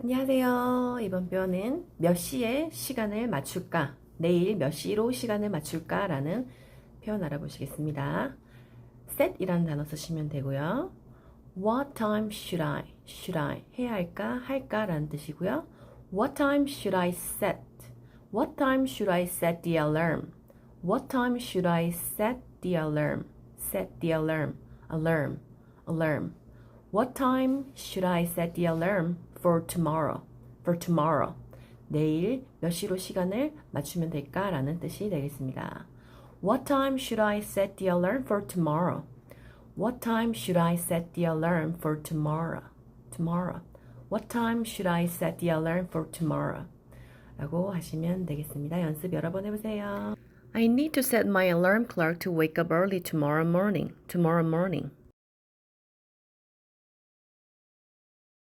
안녕하세요. 이번 표현은 몇 시에 시간을 맞출까? 내일 몇 시로 시간을 맞출까? 라는 표현 알아보시겠습니다. set 이라는 단어 쓰시면 되고요. What time should I 해야 할까? 할까? 라는 뜻이고요. What time should I set? What time should I set the alarm? What time should I set the alarm? Set the alarm. Alarm. What time should I set the alarm for tomorrow? For tomorrow. 내일 몇 시로 시간을 맞추면 될까? 라는 뜻이 되겠습니다. What time should I set the alarm for tomorrow? What time should I set the alarm for tomorrow? Tomorrow. What time should I set the alarm for tomorrow? 라고 하시면 되겠습니다. 연습 여러 번 해보세요. I need to set my alarm clock to wake up early tomorrow morning. Tomorrow morning.